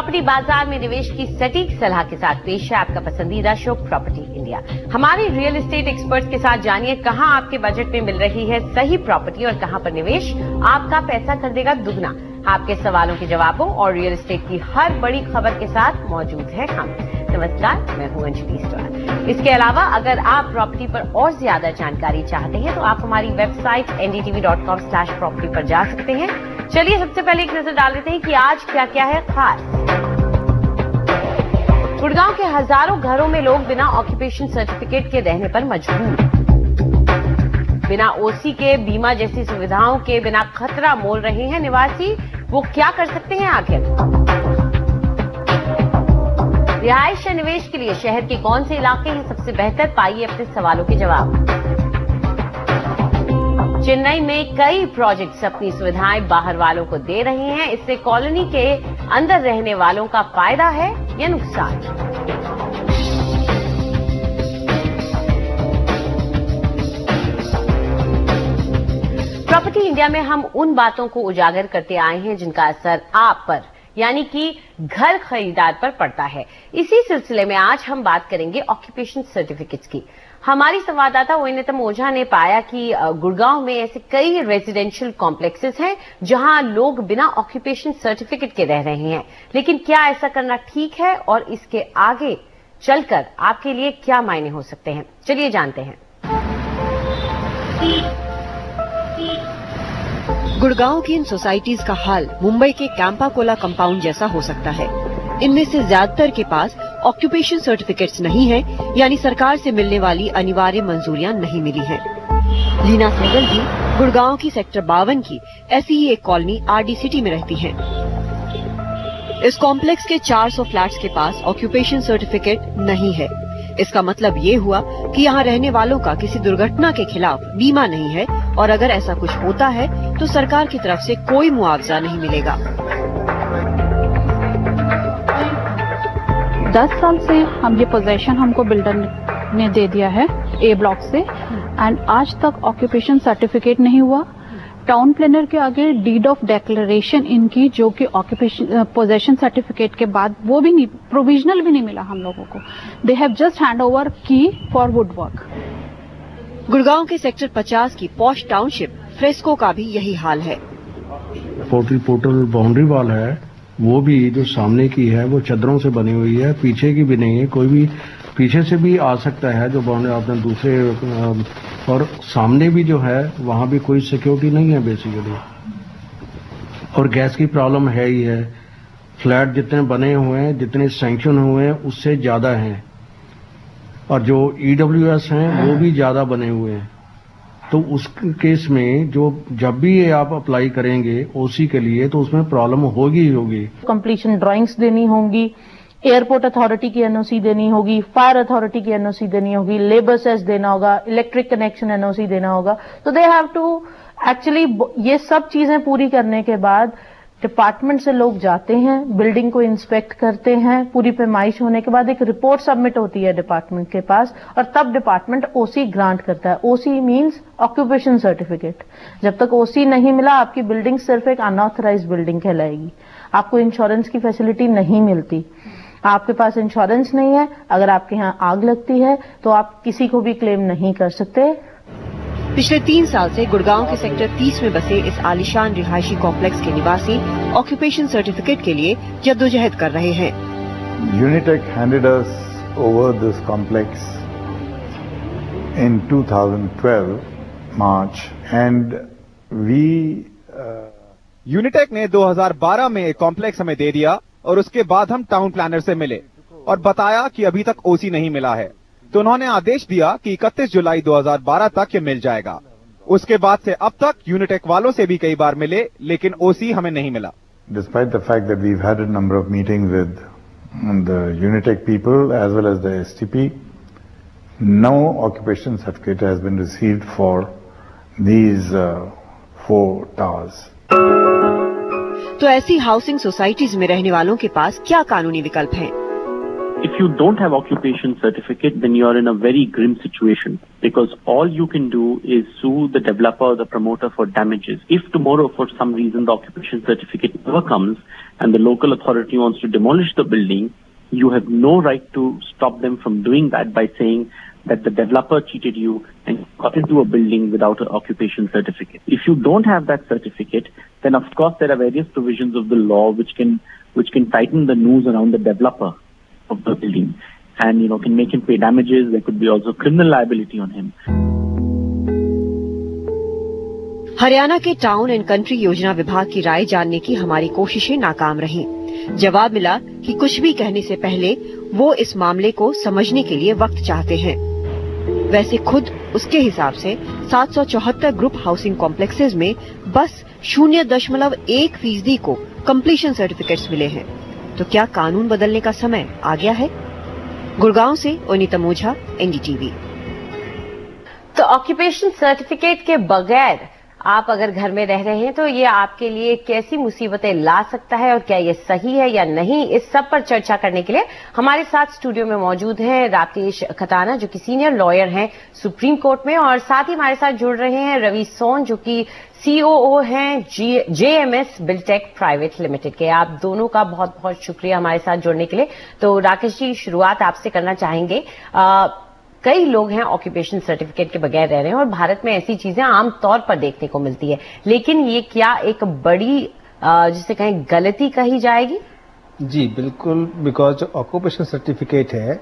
Property बाजार में निवेश की सटीक सलाह के साथ पेश है आपका पसंदीदा शो प्रॉपर्टी इंडिया। हमारे रियल एस्टेट एक्सपर्ट्स के साथ जानिए कहां आपके बजट में मिल रही है सही प्रॉपर्टी और कहां पर निवेश आपका पैसा कर देगा दुगना। आपके सवालों के जवाबों और रियल एस्टेट की हर बड़ी खबर के साथ मौजूद है हम। नमस्कार, मैं हूं अंजलि स्टार। इसके अलावा अगर आप प्रॉपर्टी पर और ज्यादा जानकारी चाहते हैं तो आप हमारी वेबसाइट ndtv.com/property पर जा सकते हैं। चलिए सबसे पहले एक नजर डाल लेते हैं कि आज क्या क्या है खास। गुड़गांव के हजारों घरों में लोग बिना ऑक्यूपेशन सर्टिफिकेट के रहने पर मजबूर। बिना ओसी के बीमा जैसी सुविधाओं के बिना खतरा मोल रहे हैं निवासी। वो क्या कर सकते हैं आखिर? रिहायश या निवेश के लिए शहर के कौन से इलाके हैं सबसे बेहतर? पाइए अपने सवालों के जवाब। चेन्नई में कई प्रोजेक्ट्स अपनी सुविधाएं बाहर वालों को दे रहे हैं। इससे कॉलोनी के अंदर रहने वालों का फायदा है या नुकसान? प्रॉपर्टी इंडिया में हम उन बातों को उजागर करते आए हैं जिनका असर आप पर यानी कि घर खरीदार पर पड़ता है। इसी सिलसिले में आज हम बात करेंगे ऑक्यूपेशन सर्टिफिकेट्स की। हमारी संवाददाता ओएनएतम ओझा ने पाया कि गुड़गांव में ऐसे कई रेजिडेंशियल कॉम्प्लेक्सेस हैं जहां लोग बिना ऑक्यूपेशन सर्टिफिकेट के रह रहे हैं। लेकिन क्या ऐसा करना ठीक है और इसके आगे चलकर आपके लिए क्या मायने हो सकते हैं? चलिए जानते हैं। गुड़गांव की इन सोसाइटीज का हाल मुंबई के कैंपा कोला कंपाउंड जैसा हो सकता है। इनमें से ज्यादातर के पास ऑक्यूपेशन सर्टिफिकेट्स नहीं है, यानी सरकार से मिलने वाली अनिवार्य मंजूरियां नहीं मिली हैं। लीना सहगल भी गुड़गांव की सेक्टर 52 की ऐसी ही एक कॉलोनी आरडी सिटी में रहती हैं। इस कॉम्प्लेक्स के 400 फ्लैट्स के पास ऑक्यूपेशन सर्टिफिकेट नहीं है। इसका मतलब ये हुआ कि यहाँ रहने वालों का किसी दुर्घटना के खिलाफ बीमा नहीं है और अगर ऐसा कुछ होता है तो सरकार की तरफ से कोई मुआवजा नहीं मिलेगा। 10 साल से हम ये पोजीशन हमको बिल्डर ने दे दिया है ए ब्लॉक से एंड आज तक ऑक्यूपेशन सर्टिफिकेट नहीं हुआ। टाउन प्लानर के आगे डीड ऑफ डिक्लेरेशन इनकी जो कि ऑक्यूपेशन पोजेशन सर्टिफिकेट के बाद वो भी नहीं, प्रोविजनल भी नहीं मिला हम लोगों को। They have just hand over की फॉर वुड वर्क। गुड़गांव के सेक्टर 50 की पॉश टाउनशिप फ्रेस्को का भी यही हाल है। पोर्टल बाउंड्री वॉल है, वो भी जो सामने की है वो चदरों से बनी हुई है, पीछे की भी नहीं है। कोई भी पीछे से भी आ सकता है जो बाउंड्री आपने दूसरे, और सामने भी जो है वहां भी कोई सिक्योरिटी नहीं है बेसिकली। और गैस की प्रॉब्लम है ही है। फ्लैट जितने बने हुए हैं, जितने सैंक्शन हुए हैं उससे ज्यादा हैं, और जो ईडब्ल्यूएस हैं वो भी ज्यादा बने हुए हैं। तो उस केस में जो जब भी ये आप अप्लाई करेंगे ओसी के लिए तो उसमें प्रॉब्लम होगी ही होगी। कंप्लीशन ड्राइंग्स देनी होंगी, एयरपोर्ट अथॉरिटी की एनओसी देनी होगी, फायर अथॉरिटी की एनओसी देनी होगी, लेबर सेस देना होगा, इलेक्ट्रिक कनेक्शन एनओसी देना होगा। तो दे हैव टू एक्चुअली ये सब चीजें पूरी करने के बाद डिपार्टमेंट से लोग जाते हैं, बिल्डिंग को इंस्पेक्ट करते हैं। पूरी पैमाइश होने के बाद एक रिपोर्ट सबमिट होती है डिपार्टमेंट के पास और तब डिपार्टमेंट ओसी ग्रांट करता है। ओसी मींस ऑक्यूपेशन सर्टिफिकेट। जब तक ओसी नहीं मिला आपकी बिल्डिंग सिर्फ एक अनऑथराइज्ड बिल्डिंग कहलाएगी। आपको इंश्योरेंस की फैसिलिटी नहीं मिलती। आपके पास इंश्योरेंस नहीं है, अगर आपके यहाँ आग लगती है तो आप किसी को भी क्लेम नहीं कर सकते। पिछले 3 साल से गुड़गांव के सेक्टर 30 में बसे इस आलीशान रिहायशी कॉम्प्लेक्स के निवासी ऑक्यूपेशन सर्टिफिकेट के लिए जद्दोजहद कर रहे हैं। Unitech handed us over this complex in 2012 March and we Unitech ने 2012 में एक कॉम्प्लेक्स हमें दे दिया और उसके बाद हम टाउन प्लानर से मिले और बताया कि अभी तक ओसी नहीं मिला है। तो उन्होंने आदेश दिया कि 31 जुलाई 2012 तक ये मिल जाएगा। उसके बाद से अब तक यूनिटेक वालों से भी कई बार मिले लेकिन ओसी हमें नहीं मिला। Despite the fact that we've had a number of meetings with the Unitech people as well as the STP, no occupation certificate has been received for these 4 towers. तो ऐसी हाउसिंग सोसाइटीज में रहने वालों के पास क्या कानूनी विकल्प हैं? If you don't have occupation certificate, then you are in a very grim situation because all you can do is sue the developer or the promoter for damages. If tomorrow, for some reason, the occupation certificate never comes and the local authority wants to demolish the building, you have no right to stop them from doing that by saying that the developer cheated you and got into a building without an occupation certificate. If you don't have that certificate, then of course there are various provisions of the law which can tighten the noose around the developer of the building and can make him pay damages. There could be also criminal liability on him. Haryana के town and country योजना विभाग की राय जानने की हमारी कोशिशें नाकाम रहीं। जवाब मिला कि कुछ भी कहने से पहले वो इस मामले को समझने के लिए वक्त चाहते हैं। वैसे खुद उसके हिसाब से 774 ग्रुप हाउसिंग कॉम्प्लेक्सेस में बस 0.1% को कंप्लीशन सर्टिफिकेट्स मिले हैं। तो क्या कानून बदलने का समय आ गया है? गुड़गांव से ओनिता मोझा, एनडीटीवी। तो ऑक्यूपेशन सर्टिफिकेट के बगैर आप अगर घर में रह रहे हैं तो ये आपके लिए कैसी मुसीबतें ला सकता है और क्या ये सही है या नहीं, इस सब पर चर्चा करने के लिए हमारे साथ स्टूडियो में मौजूद हैं राकेश खताना जो कि सीनियर लॉयर हैं सुप्रीम कोर्ट में, और साथ ही हमारे साथ जुड़ रहे हैं रवि सोन जो कि COO हैं JMS बिल्टेक प्राइवेट लिमिटेड के। आप दोनों का बहुत बहुत शुक्रिया हमारे साथ जुड़ने के लिए। तो राकेश जी, शुरुआत आपसे करना चाहेंगे। कई लोग हैं ऑक्यूपेशन सर्टिफिकेट के बगैर रह रहे हैं और भारत में ऐसी चीजें आमतौर पर देखने को मिलती है, लेकिन ये क्या एक बड़ी जिसे कहें गलती कही जाएगी? जी बिल्कुल, बिकॉज ऑक्यूपेशन सर्टिफिकेट है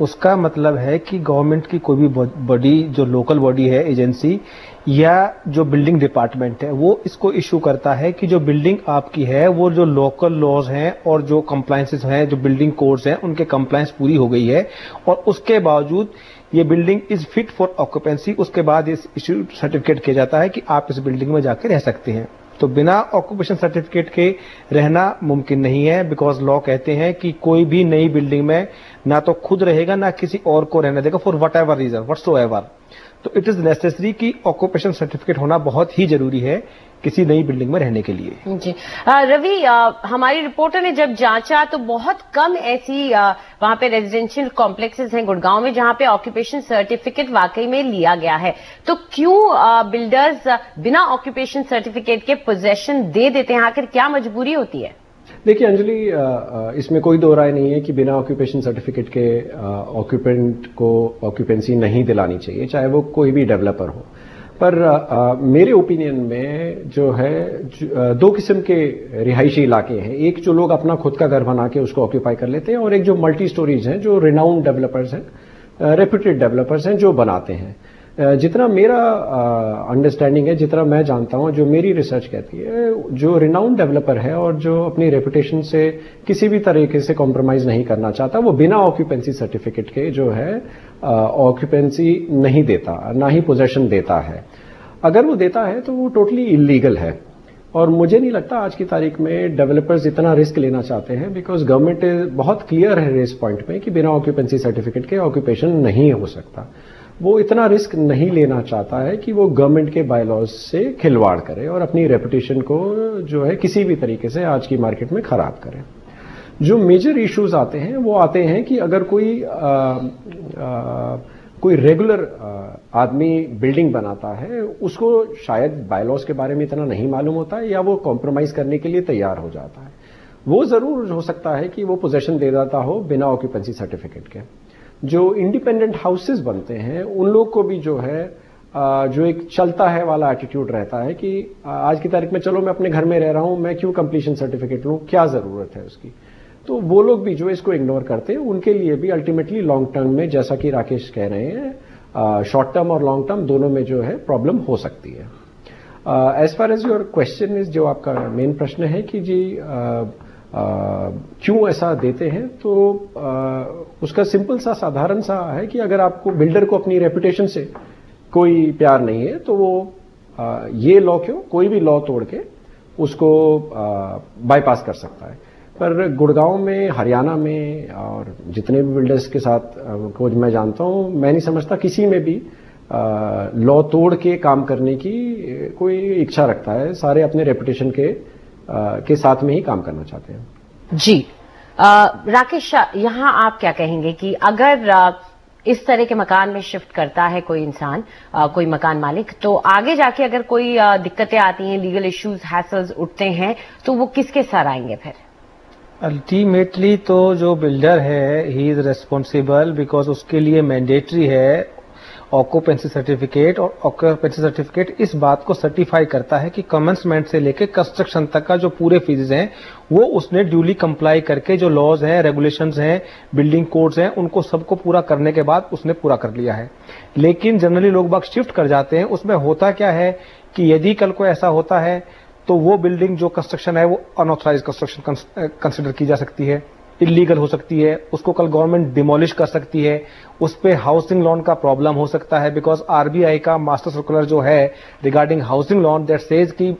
उसका मतलब है कि गवर्नमेंट की कोई भी बॉडी, जो लोकल बॉडी है, एजेंसी या जो बिल्डिंग डिपार्टमेंट है, वो इसको इशू करता है कि जो बिल्डिंग आपकी है वो जो लोकल लॉज हैं और जो कंप्लायंसेस हैं, जो बिल्डिंग कोड्स हैं, उनके कंप्लायंस पूरी हो गई है और उसके बावजूद ये building is fit for occupancy. उसके बाद इस इशू सर्टिफिकेट किया जाता है कि आप इस बिल्डिंग में जाकर रह सकते हैं। तो बिना ऑक्यूपेशन सर्टिफिकेट के रहना मुमकिन नहीं है, बिकॉज लॉ कहते हैं कि कोई भी नई बिल्डिंग में ना तो खुद रहेगा ना किसी और को रहने देगा, for whatever reason whatsoever. तो इट इज नेसेसरी कि ऑक्यूपेशन सर्टिफिकेट होना बहुत ही जरूरी है किसी नई बिल्डिंग में रहने के लिए। जी रवि, हमारी रिपोर्टर ने जब जांचा तो बहुत कम ऐसी वहां पे रेजिडेंशियल कॉम्प्लेक्सेस हैं गुड़गांव में जहां पे ऑक्यूपेशन सर्टिफिकेट वाकई में लिया गया है। तो क्यों बिल्डर्स बिना ऑक्यूपेशन सर्टिफिकेट के पोजेशन दे देते हैं? आखिर क्या मजबूरी होती है? देखिए अंजलि, इसमें कोई दो राय नहीं है कि बिना ऑक्यूपेशन सर्टिफिकेट के ऑक्यूपेंट को ऑक्यूपेंसी नहीं दिलानी चाहिए, चाहे वो कोई भी डेवलपर हो। पर मेरे ओपिनियन में जो है दो किस्म के रिहायशी इलाके हैं। एक जो लोग अपना खुद का घर बना के उसको ऑक्यूपाई कर लेते हैं और एक जो मल्टी स्टोरीज हैं, जो रिनाउंड डेवलपर्स हैं, रेप्यूटेड डेवलपर्स हैं जो बनाते हैं। जितना मेरा अंडरस्टैंडिंग है, जितना मैं जानता हूं, जो मेरी रिसर्च कहती है, जो रिनाउंड डेवलपर है और जो अपनी रेपुटेशन से किसी भी तरीके से कॉम्प्रोमाइज नहीं करना चाहता, वो बिना ऑक्यूपेंसी सर्टिफिकेट के जो है ऑक्यूपेंसी नहीं देता, ना ही पोजेशन देता है। अगर वो देता है तो वो टोटली इलीगल है और मुझे नहीं लगता आज की तारीख में डेवलपर्स इतना रिस्क लेना चाहते हैं, बिकॉज गवर्नमेंट बहुत क्लियर है इस पॉइंट पे कि बिना ऑक्यूपेंसी सर्टिफिकेट के ऑक्यूपेशन नहीं हो सकता। वो इतना रिस्क नहीं लेना चाहता है कि वो गवर्नमेंट के बायलॉज से खिलवाड़ करे और अपनी रेपुटेशन को जो है किसी भी तरीके से आज की मार्केट में खराब करे। जो मेजर इश्यूज आते हैं वो आते हैं कि अगर कोई रेगुलर आदमी बिल्डिंग बनाता है, उसको शायद बायलॉज के बारे में इतना नहीं मालूम होता है या वो कॉम्प्रोमाइज करने के लिए तैयार हो जाता है। वो जरूर हो सकता है कि वो पोजेशन दे देता हो बिना ऑक्यूपेंसी सर्टिफिकेट के। जो इंडिपेंडेंट हाउसेस बनते हैं उन लोग को भी जो है जो एक चलता है वाला एटीट्यूड रहता है कि आज की तारीख में चलो मैं अपने घर में रह रहा हूं, मैं क्यों कंप्लीशन सर्टिफिकेट लूं, क्या जरूरत है उसकी। तो वो लोग भी जो इसको इग्नोर करते हैं, उनके लिए भी अल्टीमेटली लॉन्ग टर्म में, जैसा कि राकेश कह रहे हैं, शॉर्ट टर्म और लॉन्ग टर्म दोनों में जो है प्रॉब्लम हो सकती है। As far as your question is, जो आपका मेन प्रश्न है कि जी क्यों ऐसा देते हैं, तो उसका सिंपल सा साधारण सा है कि अगर आपको बिल्डर को अपनी रेपुटेशन से कोई प्यार नहीं है तो वो ये लॉ क्यों, कोई भी लॉ तोड़ के उसको बाईपास कर सकता है। पर गुड़गांव में, हरियाणा में और जितने भी बिल्डर्स के साथ को मैं जानता हूं, मैं नहीं समझता किसी में भी लॉ तोड़ के काम करने की कोई इच्छा रखता है। सारे अपने रेपुटेशन के साथ में ही काम करना चाहते हैं। जी राकेश, यहाँ आप क्या कहेंगे कि अगर इस तरह के मकान में शिफ्ट करता है कोई इंसान, कोई मकान मालिक, तो आगे जाके अगर कोई दिक्कतें आती हैं, लीगल इश्यूज, हैसल्स उठते हैं, तो वो किसके सर आएंगे फिर? अल्टीमेटली तो जो बिल्डर है ही इज रेस्पॉन्सिबल, बिकॉज उसके लिए मैंडेटरी है ऑक्यूपेंसी सर्टिफिकेट, और ऑक्यूपेंसी सर्टिफिकेट इस बात को सर्टिफाई करता है कि कमेंसमेंट से लेकर कंस्ट्रक्शन तक का जो पूरे फीस हैं वो उसने ड्यूली कंप्लाई करके, जो लॉज हैं, रेगुलेशंस हैं, बिल्डिंग कोड्स हैं, उनको सबको पूरा करने के बाद उसने पूरा कर लिया है। लेकिन जनरली लोग बाग शिफ्ट कर जाते हैं, उसमें होता क्या है कि यदि कल को ऐसा होता है तो वो बिल्डिंग जो कंस्ट्रक्शन है वो अनऑथराइज कंस्ट्रक्शन कंसिडर की जा सकती है, इलीगल हो सकती है, उसको कल गवर्नमेंट डिमोलिश कर सकती है, उस पे हाउसिंग लोन का प्रॉब्लम हो सकता है, बिकॉज आरबीआई का मास्टर सर्कुलर जो है regarding housing loan that says कि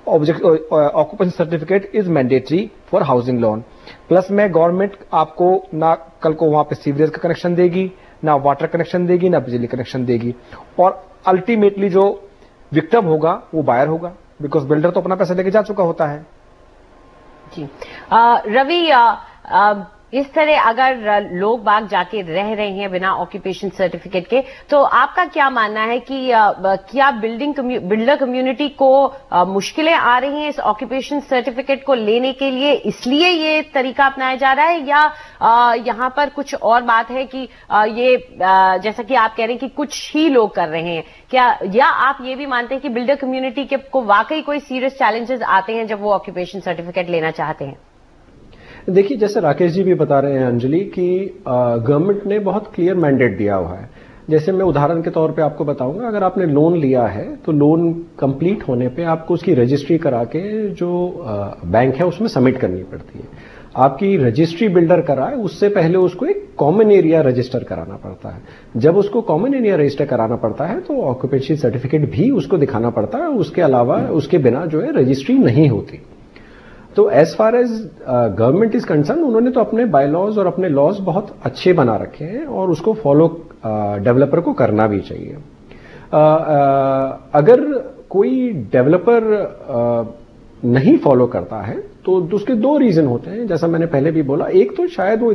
occupancy certificate is mandatory for housing loan. Plus में गवर्नमेंट आपको ना कल को वहां पे सीवरेज का कनेक्शन देगी, ना वाटर कनेक्शन देगी, ना बिजली कनेक्शन देगी, और अल्टीमेटली जो विक्टिम होगा वो बायर होगा, बिकॉज बिल्डर तो अपना पैसा लेके जा चुका होता है। जी रवि, इस तरह अगर लोग बाग जाके रह रहे हैं बिना ऑक्यूपेशन सर्टिफिकेट के, तो आपका क्या मानना है कि क्या बिल्डर कम्युनिटी को मुश्किलें आ रही हैं इस ऑक्यूपेशन सर्टिफिकेट को लेने के लिए, इसलिए ये तरीका अपनाया जा रहा है, या यहाँ पर कुछ और बात है कि ये जैसा कि आप कह रहे हैं कि कुछ ही लोग कर रहे हैं, क्या, या आप ये भी मानते हैं कि बिल्डर कम्युनिटी को वाकई कोई सीरियस चैलेंजेस आते हैं जब वो ऑक्यूपेशन सर्टिफिकेट लेना चाहते हैं? देखिए, जैसे राकेश जी भी बता रहे हैं अंजलि, कि गवर्नमेंट ने बहुत क्लियर मैंडेट दिया हुआ है। जैसे मैं उदाहरण के तौर पे आपको बताऊंगा, अगर आपने लोन लिया है तो लोन कंप्लीट होने पे आपको उसकी रजिस्ट्री करा के जो बैंक है उसमें सबमिट करनी पड़ती है। आपकी रजिस्ट्री बिल्डर कराए उससे पहले उसको एक कॉमन एरिया रजिस्टर कराना पड़ता है। जब उसको कॉमन एरिया रजिस्टर कराना पड़ता है तो ऑक्यूपेंसी सर्टिफिकेट भी उसको दिखाना पड़ता है, उसके अलावा उसके बिना जो है रजिस्ट्री नहीं होती। तो as far as government is concern, उन्होंने तो अपने बायलॉज और अपने लॉज बहुत अच्छे बना रखे हैं और उसको फॉलो डेवलपर को करना भी चाहिए। अगर कोई डेवलपर नहीं फॉलो करता है तो उसके दो रीजन होते हैं, जैसा मैंने पहले भी बोला। एक तो शायद वो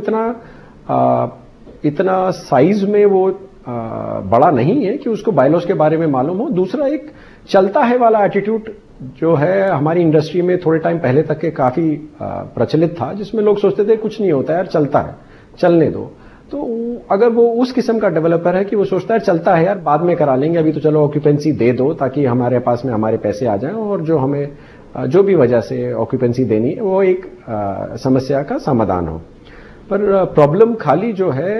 इतना साइज में वो बड़ा नहीं है कि उसको बायलॉज के बारे में मालूम हो। दूसरा, एक चलता है वाला एटीट्यूड जो है हमारी इंडस्ट्री में थोड़े टाइम पहले तक के काफी प्रचलित था, जिसमें लोग सोचते थे कुछ नहीं होता यार, चलता है, चलने दो। तो अगर वो उस किस्म का डेवलपर है कि वो सोचता है चलता है यार, बाद में करा लेंगे, अभी तो चलो ऑक्यूपेंसी दे दो ताकि हमारे पास में हमारे पैसे आ जाएं, और जो हमें जो भी वजह से ऑक्यूपेंसी देनी है वो एक समस्या का समाधान हो। पर प्रॉब्लम खाली जो है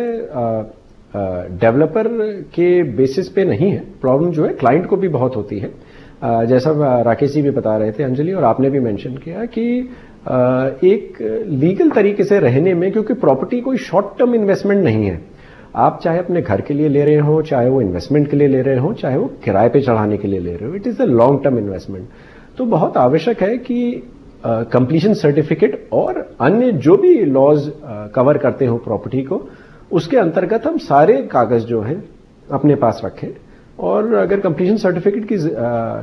डेवलपर के बेसिस पे नहीं है, प्रॉब्लम जो है क्लाइंट को भी बहुत होती है। जैसा राकेश जी भी बता रहे थे अंजलि, और आपने भी मेंशन किया कि एक लीगल तरीके से रहने में, क्योंकि प्रॉपर्टी कोई शॉर्ट टर्म इन्वेस्टमेंट नहीं है। आप चाहे अपने घर के लिए ले रहे हो, चाहे वो इन्वेस्टमेंट के लिए ले रहे हो, चाहे वो किराए पे चढ़ाने के लिए ले रहे हो, it is a long term investment. तो बहुत आवश्यक है कि कंप्लीशन सर्टिफिकेट और अन्य जो भी लॉज कवर करते हो प्रॉपर्टी को, उसके अंतर्गत हम सारे कागज जो हैं अपने पास रखें। और अगर कंप्लीशन सर्टिफिकेट की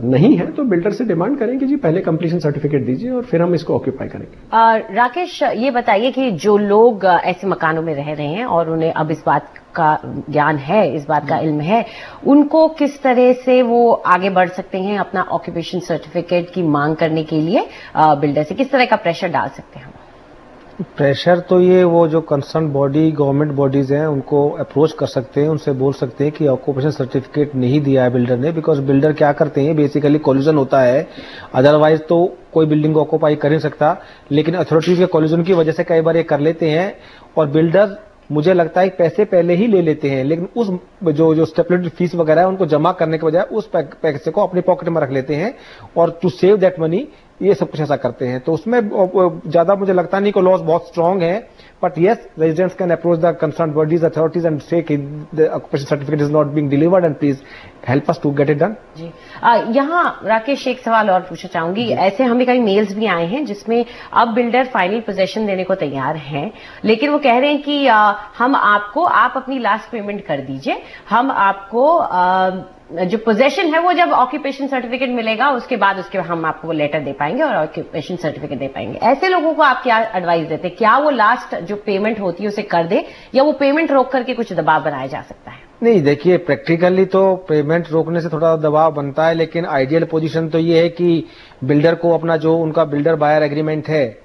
नहीं है तो बिल्डर से डिमांड करें कि जी पहले कंप्लीशन सर्टिफिकेट दीजिए और फिर हम इसको ऑक्यूपाई करेंगे। राकेश, ये बताइए कि जो लोग ऐसे मकानों में रह रहे हैं और उन्हें अब इस बात का ज्ञान है, इस बात का इल्म है, उनको किस तरह से वो आगे बढ़ सकते हैं अपना ऑक्यूपेशन सर्टिफिकेट की मांग करने के लिए? बिल्डर से किस तरह का प्रेशर डाल सकते हैं? प्रेशर तो ये वो जो कंसर्न बॉडी, गवर्नमेंट बॉडीज हैं, उनको अप्रोच कर सकते हैं, उनसे बोल सकते हैं कि ऑक्यूपेशन सर्टिफिकेट नहीं दिया है बिल्डर ने। बिकॉज बिल्डर क्या करते हैं, बेसिकली कोलिजन होता है, अदरवाइज तो कोई बिल्डिंग को ऑक्यूपाई कर नहीं सकता, लेकिन अथॉरिटी के कोलिजन की वजह से कई बार ये कर लेते हैं। और बिल्डर, मुझे लगता है पैसे पहले ही ले लेते हैं, लेकिन उस जो स्टेपलेटेड फीस वगैरह है उनको जमा करने के बजाय उस पैसे को अपनी पॉकेट में रख लेते हैं, और टू सेव दैट मनी ये सब कुछ ऐसा करते हैं। तो उसमें ज्यादा मुझे लगता नहीं कि लॉज बहुत स्ट्रांग है, but yes, residents can approach the concern bodies, authorities and say कि the occupation certificate is not being delivered and please help us to get it done. जी, यहाँ राकेश एक सवाल और पूछना चाहूंगी। ऐसे हमें कई मेल्स भी आए हैं जिसमें अब बिल्डर फाइनल पोजेशन देने को तैयार हैं, लेकिन वो कह रहे हैं कि हम आपको, आप अपनी लास्ट पेमेंट कर दीजिए, हम आपको जो पोजेशन है वो जब ऑक्यूपेशन सर्टिफिकेट मिलेगा उसके बाद हम आपको वो लेटर दे पाएंगे और ऑक्यूपेशन सर्टिफिकेट दे पाएंगे। ऐसे लोगों को आप क्या एडवाइस देते हैं? क्या वो लास्ट जो पेमेंट होती है उसे कर दे या वो पेमेंट रोक करके कुछ दबाव बनाया जा सकता है? नहीं, देखिए प्रैक्टिकली तो पेमेंट रोकने से थोड़ा दबाव बनता है, लेकिन आइडियल पोजीशन तो ये है कि बिल्डर को अपना जो उनका बिल्डर बायर एग्रीमेंट है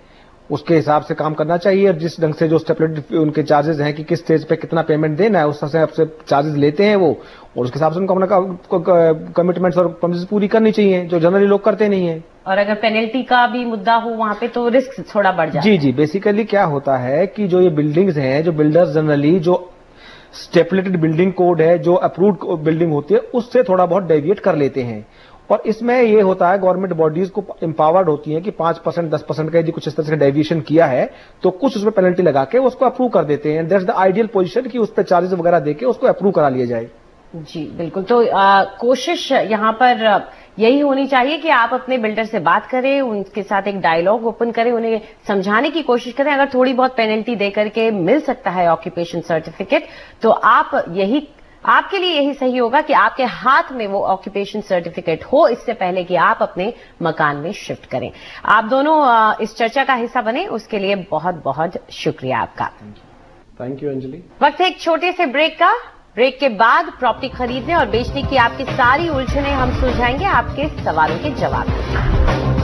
उसके हिसाब से काम करना चाहिए। और जिस ढंग से जो स्टेपुलेटेड उनके चार्जेस हैं कि किस स्टेज पे कितना पेमेंट देना है उस हिसाब से चार्जेस लेते हैं वो, और उसके हिसाब से उनको अपना कमिटमेंट्स और प्रॉमिसेस पूरी करनी चाहिए, जो जनरली लोग करते नहीं है। और अगर पेनल्टी का भी मुद्दा हो वहां पे तो रिस्क थोड़ा बढ़ जाता है। जी, बेसिकली क्या होता है कि जो ये बिल्डिंग्स हैं, जो बिल्डर्स जनरली जो स्टेपुलेटेड बिल्डिंग कोड है, जो अप्रूव्ड बिल्डिंग होती है, उससे थोड़ा बहुत डेविएट कर लेते हैं। और इसमें ये होता है गवर्नमेंट बॉडीज को एम्पावर्ड होती है कि 5% 10% का यदि कुछ इस तरह से डेविएशन किया है तो कुछ उसमें पेनल्टी लगा के उसको अप्रूव कर देते हैं। दैट्स द आइडियल पोजीशन कि उस पर चार्जेस वगैरह देके उसको अप्रूव करा लिया जाए। जी बिल्कुल। तो कोशिश यहाँ पर यही होनी चाहिए कि आप अपने बिल्डर से बात करें, उनके साथ एक डायलॉग ओपन करें, उन्हें समझाने की कोशिश करें। अगर थोड़ी बहुत पेनल्टी दे करके मिल सकता है ऑक्यूपेशन सर्टिफिकेट तो आपके लिए यही सही होगा कि आपके हाथ में वो ऑक्यूपेशन सर्टिफिकेट हो इससे पहले कि आप अपने मकान में शिफ्ट करें। आप दोनों इस चर्चा का हिस्सा बने, उसके लिए बहुत बहुत शुक्रिया आपका। Thank you Anjali. वक्त है एक छोटे से ब्रेक का। ब्रेक के बाद प्रॉपर्टी खरीदने और बेचने की आपकी सारी उलझनें हम सुलझाएंगे आपके सवालों के जवाब।